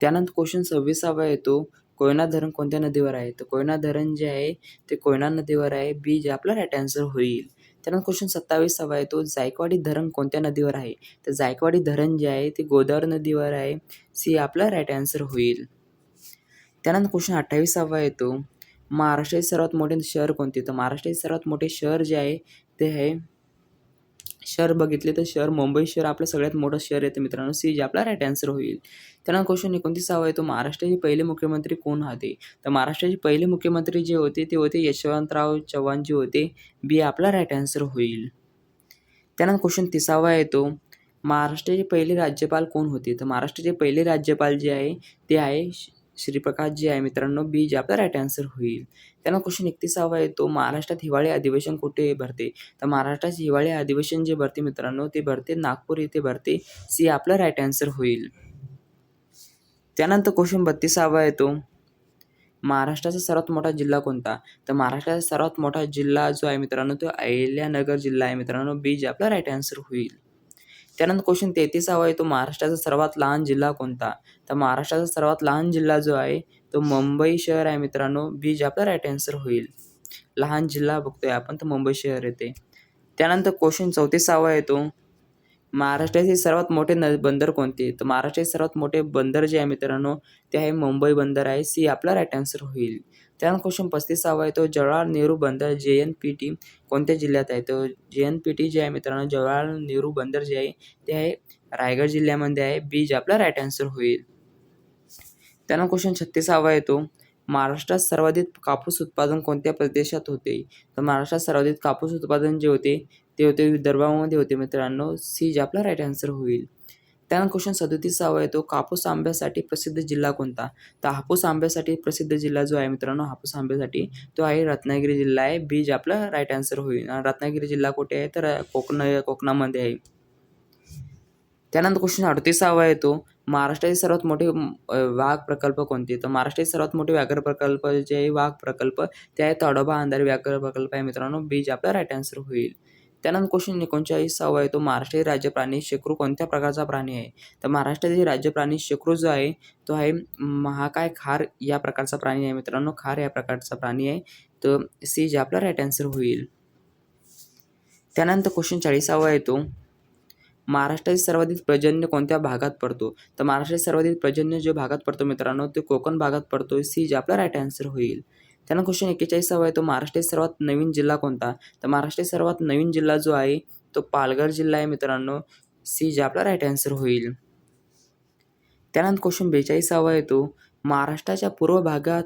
त्यानंतर क्वेश्चन 26वा येतो, कोयना धरण कोणत्या नदीवर आहे? तर कोयना धरण जे आहे ते कोयना नदीवर आहे. बी जे आपला राईट आन्सर होईल. त्यानंतर क्वेश्चन 27वा येतो, जायकवाडी धरण कोणत्या नदीवर आहे? तर जायकवाडी धरण जे आहे ते गोदावरी नदीवर आहे. सी आपला राईट आन्सर होईल. त्यानंतर क्वेश्चन 28वा येतो, महाराष्ट्राचे सर्वात मोठे शहर कोणते? तर महाराष्ट्राचे सर्वात मोठे शहर जे आहे ते आहे, शहर बघितले तर शहर मुंबई शहर आपलं सगळ्यात मोठं शहर येतं मित्रांनो. सी जे आपला राईट आन्सर होईल. त्यानंतर क्वेश्चन 29वा येतो, महाराष्ट्राचे पहिले मुख्यमंत्री कोण होते? तर महाराष्ट्राचे पहिले मुख्यमंत्री जे होते ते होते यशवंतराव चव्हाण जे होते. बी आपला राईट आन्सर होईल. त्यानंतर क्वेश्चन 30वा येतो, महाराष्ट्राचे पहिले राज्यपाल कोण होते? तर महाराष्ट्राचे पहिले राज्यपाल जे आहे ते आहे श्रीप्रकाश जे आहे मित्रांनो. बी जे आपला राईट आन्सर होईल. त्यानंतर क्वेश्चन 31वा येतो, महाराष्ट्रात हिवाळी अधिवेशन कुठे भरते? तर महाराष्ट्रात हिवाळी अधिवेशन जे भरते मित्रांनो ते भरते नागपूर येथे भरते. सी आपला राईट आन्सर होईल. त्यानंतर क्वेश्चन 32वा येतो, महाराष्ट्राचा सर्वात मोठा जिल्हा कोणता? तर महाराष्ट्राचा सर्वात मोठा जिल्हा जो आहे मित्रांनो तो अहिल्यानगर जिल्हा आहे मित्रांनो. बी जे आपला राईट आन्सर होईल. त्यानंतर क्वेश्चन 33वा येतो, महाराष्ट्राचा सर्वात लहान जिल्हा कोणता? तर महाराष्ट्राचा सर्वात लहान जिल्हा जो आहे तो मुंबई शहर आहे मित्रांनो. बी जे आपला राईट आन्सर होईल. लहान जिल्हा बघतोय आपण तर मुंबई शहर येते. त्यानंतर क्वेश्चन 34वा येतो, महाराष्ट्राचे सर्वात मोठे बंदर कोणते? तर महाराष्ट्राचे सर्वात मोठे बंदर जे आहे मित्रांनो ते आहे मुंबई बंदर आहे. सी आपला राईट आन्सर होईल. त्यानंतर क्वेश्चन 35वा येतो, जवाहरलाल नेहरू बंदर JNPT कोणत्या जिल्ह्यात आहे? तर JNPT जे आहे मित्रांनो जवाहरलाल नेहरू बंदर जे आहे ते आहे रायगड जिल्ह्यामध्ये आहे. बी जे आपला राईट आन्सर होईल. त्यानंतर क्वेश्चन 36वा येतो, महाराष्ट्रात सर्वाधिक कापूस उत्पादन कोणत्या प्रदेशात होते? तर महाराष्ट्रात सर्वाधिक कापूस उत्पादन जे होते ते होते विदर्भामध्ये होते मित्रांनो. सी जे आपला राईट आन्सर होईल. त्यानंतर क्वेश्चन 37वा येतो, कापूस आंब्यासाठी प्रसिद्ध जिल्हा कोणता? तर हापूस आंब्यासाठी प्रसिद्ध जिल्हा जो आहे मित्रांनो हापूस आंब्यासाठी तो आहे रत्नागिरी जिल्हा आहे. बी जे आपला राईट आन्सर होईल. रत्नागिरी जिल्हा कुठे आहे? तर कोकणामध्ये आहे. त्यानंतर क्वेश्चन 38वा येतो, महाराष्ट्राचे सर्वात मोठे वाघ प्रकल्प कोणते? तर महाराष्ट्राचे सर्वात मोठे व्याघ्र प्रकल्प जे आहे वाघ प्रकल्प ते आहे ताडोबा अंधारी व्याघ्र प्रकल्प आहे मित्रांनो. बी जे आपला राईट आन्सर होईल. त्यानंतर क्वेश्चन 39वा येतो, महाराष्ट्रातील राज्य प्राणी शेकरू कोणत्या प्रकारचा प्राणी आहे? तर महाराष्ट्रातील राज्य प्राणी शेकरू जो आहे तो आहे महाकाय खार या प्रकारचा प्राणी आहे मित्रांनो. खार या प्रकारचा प्राणी आहे. तर सी जे आपला राईट आन्सर होईल. त्यानंतर क्वेश्चन 40वा येतो, महाराष्ट्रातील सर्वाधिक पर्जन्य कोणत्या भागात पडतो? तर महाराष्ट्रातील सर्वाधिक पर्जन्य जो भागात पडतो मित्रांनो ते कोकण भागात पडतो. सी जे आपला राईट आन्सर होईल. त्यानंतर क्वेश्चन 41वा येतो, महाराष्ट्रातील सर्वात नवीन जिल्हा कोणता? तर महाराष्ट्रातील सर्वात नवीन जिल्हा जो आहे तो पालघर जिल्हा आहे मित्रांनो. सी जे आपला राईट आन्सर होईल. त्यानंतर क्वेश्चन 42वा येतो, महाराष्ट्राच्या पूर्व भागात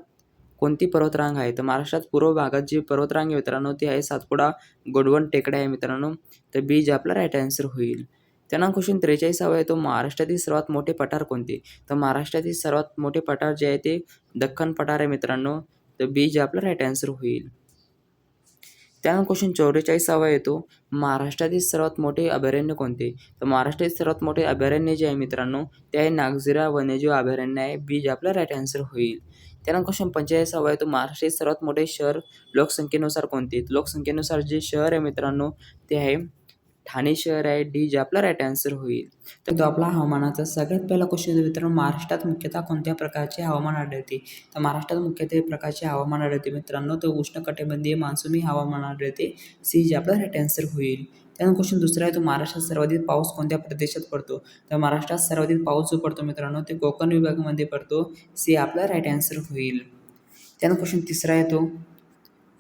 कोणती पर्वतरांग आहे? तर महाराष्ट्रात पूर्व भागात जी पर्वतरांग आहे मित्रांनो ती आहे सातपुडा गोंडवन टेकड्या आहे मित्रांनो. तर बी जे आपला राईट आन्सर होईल. त्यानंतर क्वेश्चन 43वा येतो, महाराष्ट्रातील सर्वात मोठे पठार कोणते? तर महाराष्ट्रातील सर्वात मोठे पठार जे आहे ते दख्खन पठार आहे मित्रांनो. तर बी जे आपला राईट आन्सर होईल. त्यानंतर क्वेश्चन 44वा येतो, महाराष्ट्रातील सर्वात मोठे अभयारण्य कोणते? तर महाराष्ट्रातील सर्वात मोठे अभयारण्य जे आहे मित्रांनो ते आहे नागझिरा वन्यजीव अभयारण्य आहे. बी जे आपला राईट आन्सर होईल. त्यानंतर क्वेश्चन 45वा येतो, महाराष्ट्रातील सर्वात मोठे शहर लोकसंख्येनुसार कोणते? लोकसंख्येनुसार जे शहर आहे मित्रांनो ते आहे ठाणे शहर आहे. डी जे आपला राईट आन्सर होईल. तर तो आपला हवामानाचा सगळ्यात पहिला क्वेश्चन मित्रांनो, महाराष्ट्रात मुख्यतः कोणत्या प्रकारचे हवामान आढळते? तर महाराष्ट्रात मुख्यतः प्रकारचे हवामान आढळते मित्रांनो तर उष्णकटिबंधीय मान्सूनी हवामान आढळते. सी जे आपला राईट आन्सर होईल. त्यानंतर क्वेश्चन दुसरा आहे तो, महाराष्ट्रात सर्वाधिक पाऊस कोणत्या प्रदेशात पडतो? तर महाराष्ट्रात सर्वाधिक पाऊस जो पडतो मित्रांनो ते कोकण विभागामध्ये पडतो. सी आपला राईट आन्सर होईल. त्यानंतर क्वेश्चन तिसरा येतो,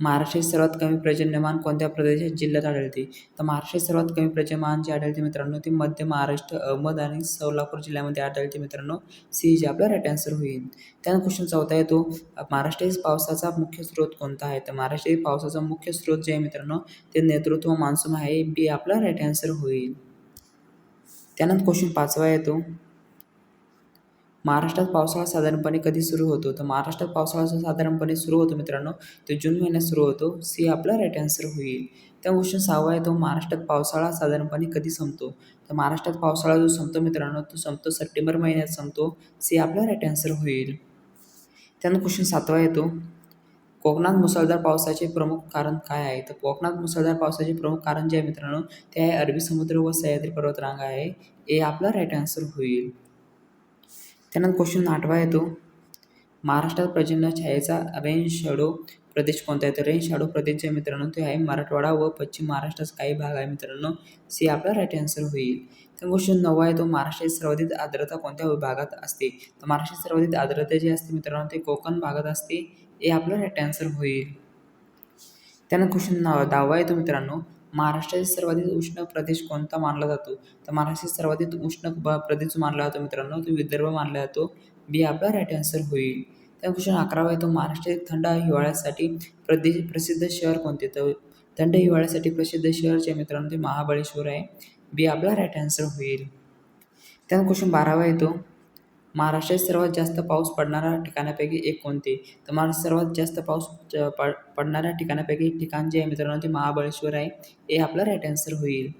महाराष्ट्रातील सर्वात कमी पर्जन्यमान कोणत्या प्रदेशात जिल्ह्यात आढळते? तर महाराष्ट्रातील सर्वात कमी पर्जन्यमान जे आढळते मित्रांनो ते मध्य महाराष्ट्र, अहमद आणि सोलापूर जिल्ह्यामध्ये आढळते मित्रांनो. सी जे आपला राईट आन्सर होईल. त्यानंतर क्वेश्चन चौथा येतो, महाराष्ट्रातील पावसाचा मुख्य स्रोत कोणता आहे? तर महाराष्ट्रातील पावसाचा मुख्य स्रोत जे आहे मित्रांनो ते नेतृत्व मान्सून आहे. बी आपला राईट आन्सर होईल. त्यानंतर क्वेश्चन 5वा येतो, महाराष्ट्रात पावसाळा साधारणपणे कधी सुरू होतो? तर महाराष्ट्रात पावसाळा साधारणपणे सुरू होतो मित्रांनो तो जून महिन्यात सुरू होतो. सी आपला राईट आन्सर होईल. त्या क्वेश्चन 6वा येतो, महाराष्ट्रात पावसाळा साधारणपणे कधी संपतो? तर महाराष्ट्रात पावसाळा जो संपतो मित्रांनो तो संपतो सप्टेंबर महिन्यात संपतो. सी आपला राईट आन्सर होईल. त्यानंतर क्वेश्चन 7वा येतो, कोकणात मुसळधार पावसाचे प्रमुख कारण काय आहे? तर कोकणात मुसळधार पावसाचे प्रमुख कारण जे आहे मित्रांनो ते आहे अरबी समुद्र व सह्याद्री पर्वतरांग आहे. ए आपला राईट आन्सर होईल. त्यानंतर क्वेश्चन 8वा येतो, महाराष्ट्रात पर्जन्य छायेचा रेन शॅडो प्रदेश कोणता आहे? तर रेन शॅडो प्रदेश जे मित्रांनो ते आहे मराठवाडा व पश्चिम महाराष्ट्राचा काही भाग आहे मित्रांनो. सी आपला राईट आन्सर होईल. तर क्वेश्चन 9वा आहे तो, महाराष्ट्रात सर्वाधिक आर्द्रता कोणत्या विभागात असते? तर महाराष्ट्रात सर्वाधिक आर्द्रता जी असते मित्रांनो ते कोकण भागात असते. हे आपला राईट आन्सर होईल. त्यानंतर क्वेश्चन 10वा येतो मित्रांनो, महाराष्ट्रातील सर्वाधिक उष्ण प्रदेश कोणता मानला जातो? तर महाराष्ट्रातील सर्वाधिक उष्ण प्रदेश जो मानला जातो मित्रांनो तो विदर्भ मानला जातो. बी आपला राईट आन्सर होईल. त्या क्वेश्चन 11वा येतो, महाराष्ट्रातील थंड हिवाळ्यासाठी प्रसिद्ध शहर कोणते? तर थंड हिवाळ्यासाठी प्रसिद्ध शहर जे मित्रांनो ते महाबळेश्वर आहे. बी आपला राईट आन्सर होईल. त्यानंतर क्वेश्चन 12वा येतो, महाराष्ट्रात सर्वात जास्त पाऊस पडणाऱ्या ठिकाणापैकी एक कोणते? तर महाराष्ट्रात सर्वात जास्त पाऊस पडणाऱ्या ठिकाणापैकी एक ठिकाण जे आहे मित्रांनो ते महाबळेश्वर आहे. हे आपला राईट आन्सर होईल.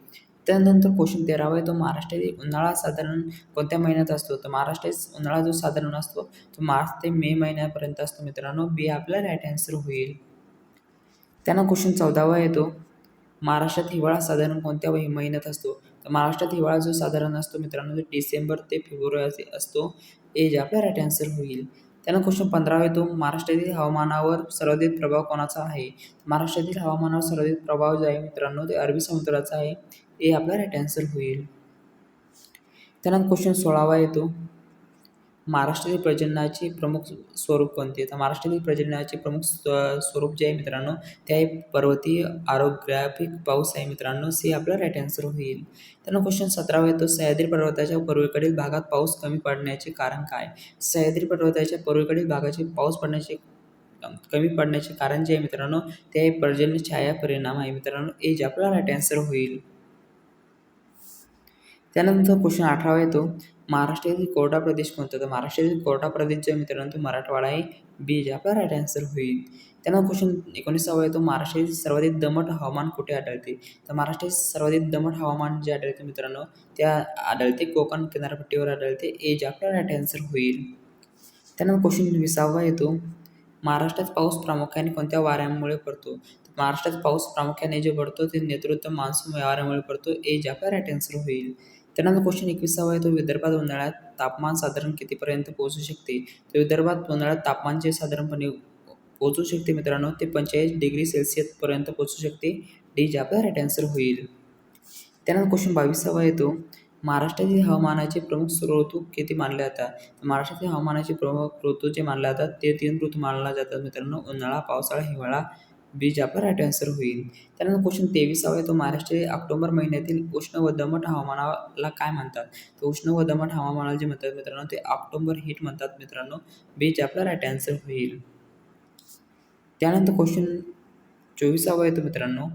त्यानंतर क्वेश्चन 13वा आहे तो, महाराष्ट्रातील उन्हाळा साधारण कोणत्या महिन्यात असतो? तर महाराष्ट्रात उन्हाळा जो साधारण असतो तो मार्च ते मे महिन्यापर्यंत असतो मित्रांनो. बी आपला राईट आन्सर होईल. त्यानंतर क्वेश्चन 14वा येतो, महाराष्ट्रात हिवाळा साधारण कोणत्या महिन्यात असतो? तर महाराष्ट्रात हिवाळा जो साधारण असतो मित्रांनो तो डिसेंबर ते फेब्रुवारी असतो. हे जे आपला राईट आन्सर होईल. त्यानंतर क्वेश्चन 15वा येतो, महाराष्ट्रातील हवामानावर सर्वाधिक प्रभाव कोणाचा आहे? महाराष्ट्रातील हवामानावर सर्वाधिक प्रभाव जो आहे मित्रांनो ते अरबी समुद्राचा आहे. हे आपला राईट आन्सर होईल. त्यानंतर क्वेश्चन 16वा येतो, महाराष्ट्रातील पर्जन्याचे प्रमुख स्वरूप कोणते? तर महाराष्ट्रातील पर्जन्याचे प्रमुख स्वरूप जे आहे मित्रांनो ते आहे पर्वतीय ऑरोग्राफिक पाऊस आहे मित्रांनो. सी आपला राईट आन्सर होईल. त्यानंतर क्वेश्चन 17वा येतो, सह्याद्री पर्वताच्या पूर्वेकडील भागात पाऊस कमी पडण्याचे कारण काय? सह्याद्री पर्वताच्या पूर्वेकडील भागाचे पाऊस कमी पडण्याचे कारण जे आहे मित्रांनो ते आहे पर्जन्य छाया परिणाम आहे मित्रांनो. ए जे आपला राईट आन्सर होईल. त्यानंतर क्वेश्चन 18वा येतो, महाराष्ट्रातील कोरडा प्रदेश कोणता? तर महाराष्ट्रातील कोरडा प्रदेश जो मित्रांनो तो मराठवाडा आहे. बी जे आपला राईट आन्सर होईल. त्यानंतर क्वेश्चन 19वा येतो, महाराष्ट्रातील सर्वाधिक दमट हवामान कुठे आढळते? तर महाराष्ट्रातील सर्वाधिक दमट हवामान जे आढळते मित्रांनो त्या आढळते कोकण किनारपट्टीवर आढळते. ए जे आपला राईट आन्सर होईल. त्यानंतर क्वेश्चन 20वा येतो, महाराष्ट्रात पाऊस प्रामुख्याने कोणत्या वाऱ्यामुळे पडतो? महाराष्ट्रात पाऊस प्रामुख्याने जे पडतो ते नैऋत्य मान्सून वाऱ्यामुळे पडतो. ए जे आपला राईट आन्सर होईल. त्यानंतर क्वेश्चन 21वा येतो, विदर्भात उन्हाळ्यात तापमान साधारण कितीपर्यंत पोहोचू शकते? तर विदर्भात उन्हाळ्यात तापमान जे साधारणपणे पोहोचू शकते मित्रांनो ते 45 डिग्री सेल्सिअसपर्यंत पोहोचू शकते. डी जे आपला राईट आन्सर होईल. त्यानंतर क्वेश्चन 22वा येतो, महाराष्ट्रातील हवामानाचे प्रमुख ऋतू किती मानले जातात? महाराष्ट्रातील हवामानाचे प्रमुख ऋतू जे मानले जातात ते 3 ऋतू मानले जातात मित्रांनो, उन्हाळा, पावसाळा, हिवाळा. बी जे आपला राईट आन्सर होईल. त्यानंतर क्वेश्चन 23वा येतो, महाराष्ट्रातील ऑक्टोबर महिन्यातील उष्ण व दमट हवामानाला काय म्हणतात? तर उष्ण व दमट हवामानाला जे म्हणतात मित्रांनो ते ऑक्टोबर हीट म्हणतात मित्रांनो. बी जे आपला राईट आन्सर होईल. त्यानंतर क्वेश्चन 24वा येतो मित्रांनो,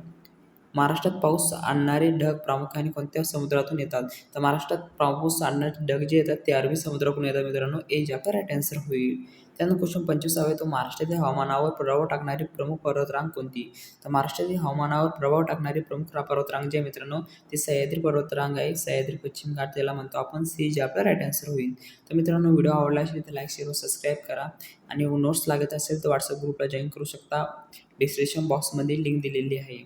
महाराष्ट्रात पाऊस आणणारे ढग प्रामुख्याने कोणत्या समुद्रातून येतात? तर महाराष्ट्रात पाऊस आणणारे ढग जे येतात ते अरबी समुद्रातून येतात मित्रांनो. ए जे आपला राईट आन्सर होईल. त्यानंतर क्वेश्चन 25वा येतो, महाराष्ट्रातील हवामानावर प्रभाव टाकणारी प्रमुख पर्वतरांग कोणती? तर महाराष्ट्रातील हवामानावर प्रभाव टाकणारी प्रमुख पर्वतरांग जे आहे मित्रांनो ते सह्याद्री पर्वतरांग आहे. सह्याद्री पश्चिम घाट त्याला म्हणतो आपण. सी जे आपला राईट आन्सर होईल. तर मित्रांनो व्हिडिओ आवडला असेल तर लाईक, शेअर व सबस्क्राईब करा आणि नोट्स लागत असेल तर व्हॉट्सअप ग्रुपला जॉईन करू शकता. डिस्क्रिप्शन बॉक्समध्ये लिंक दिलेली आहे.